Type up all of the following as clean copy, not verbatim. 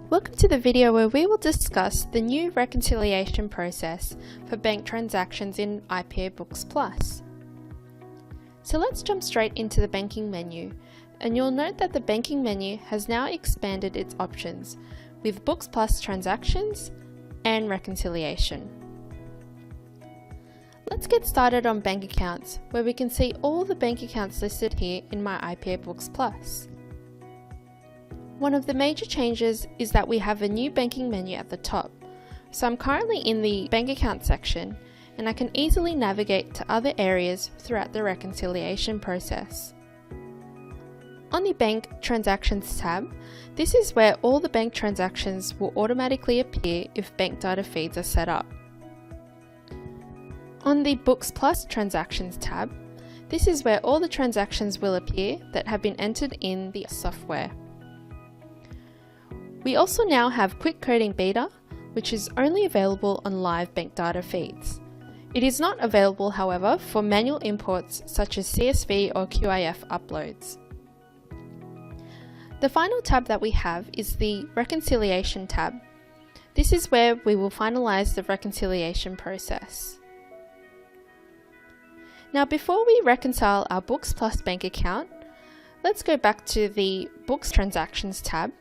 Welcome to the video where we will discuss the new reconciliation process for bank transactions in IPA Books Plus. So let's jump straight into the banking menu, and you'll note that the banking menu has now expanded its options with Books Plus transactions and reconciliation. Let's get started on bank accounts, where we can see all the bank accounts listed here in my IPA Books Plus. One of the major changes is that we have a new banking menu at the top. So I'm currently in the bank account section, and I can easily navigate to other areas throughout the reconciliation process. On the Bank Transactions tab, this is where all the bank transactions will automatically appear if bank data feeds are set up. On the Books Plus Transactions tab, this is where all the transactions will appear that have been entered in the software. We also now have Quick Coding Beta, which is only available on live bank data feeds. It is not available, however, for manual imports such as CSV or QIF uploads. The final tab that we have is the Reconciliation tab. This is where we will finalize the reconciliation process. Now, before we reconcile our Books Plus bank account, let's go back to the Books Transactions tab,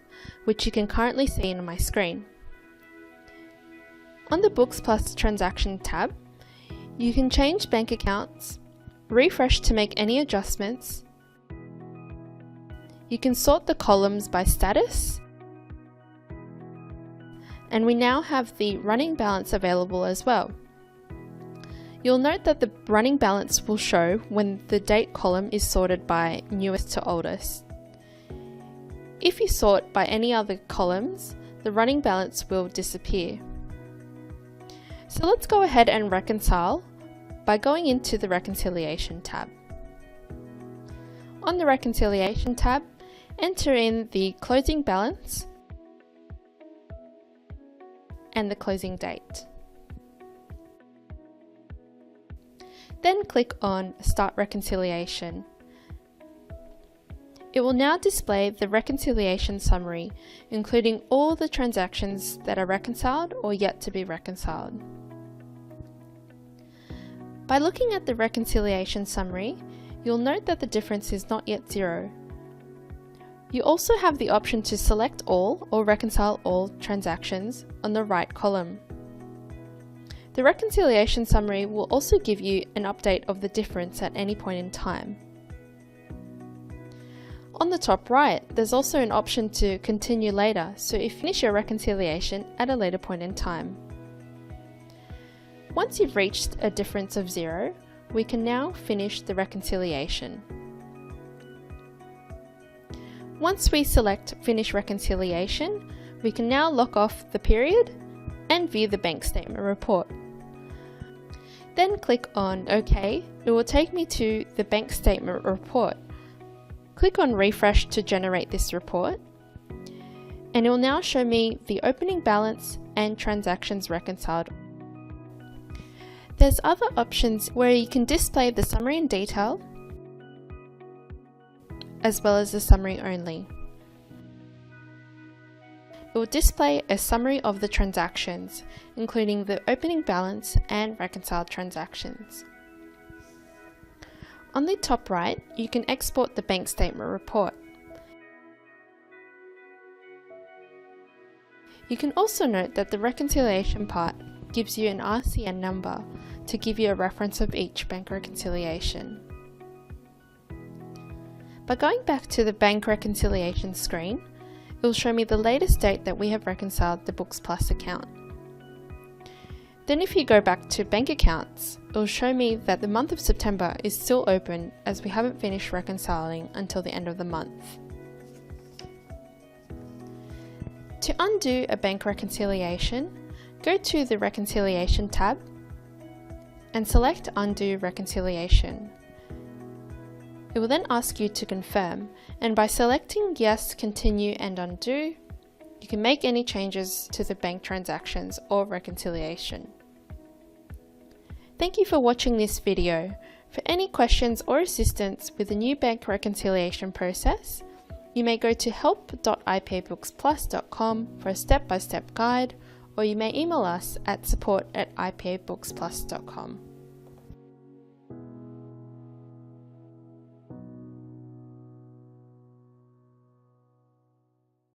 which you can currently see on my screen. On the Books Plus Transaction tab, you can change bank accounts, refresh to make any adjustments. You can sort the columns by status, and we now have the running balance available as well. You'll note that the running balance will show when the date column is sorted by newest to oldest. If you sort by any other columns, the running balance will disappear. So let's go ahead and reconcile by going into the Reconciliation tab. On the Reconciliation tab, enter in the closing balance and the closing date. Then click on Start Reconciliation. It will now display the reconciliation summary, including all the transactions that are reconciled or yet to be reconciled. By looking at the reconciliation summary, you'll note that the difference is not yet 0. You also have the option to select all or reconcile all transactions on the right column. The reconciliation summary will also give you an update of the difference at any point in time. On the top right, there's also an option to continue later, so you finish your reconciliation at a later point in time. Once you've reached a difference of 0, we can now finish the reconciliation. Once we select Finish Reconciliation, we can now lock off the period and view the bank statement report. Then click on OK. It will take me to the bank statement report. Click on Refresh to generate this report, and it will now show me the opening balance and transactions reconciled. There's other options where you can display the summary in detail, as well as the summary only. It will display a summary of the transactions, including the opening balance and reconciled transactions. On the top right, you can export the bank statement report. You can also note that the reconciliation part gives you an RCN number to give you a reference of each bank reconciliation. By going back to the bank reconciliation screen, it will show me the latest date that we have reconciled the Books Plus account. Then if you go back to bank accounts, it will show me that the month of September is still open as we haven't finished reconciling until the end of the month. To undo a bank reconciliation, go to the Reconciliation tab and select Undo Reconciliation. It will then ask you to confirm, and by selecting Yes, Continue and Undo, you can make any changes to the bank transactions or reconciliation. Thank you for watching this video. For any questions or assistance with the new bank reconciliation process, You may go to help.ipabooksplus.com for a step-by-step guide, or you may email us at support@ipabooksplus.com.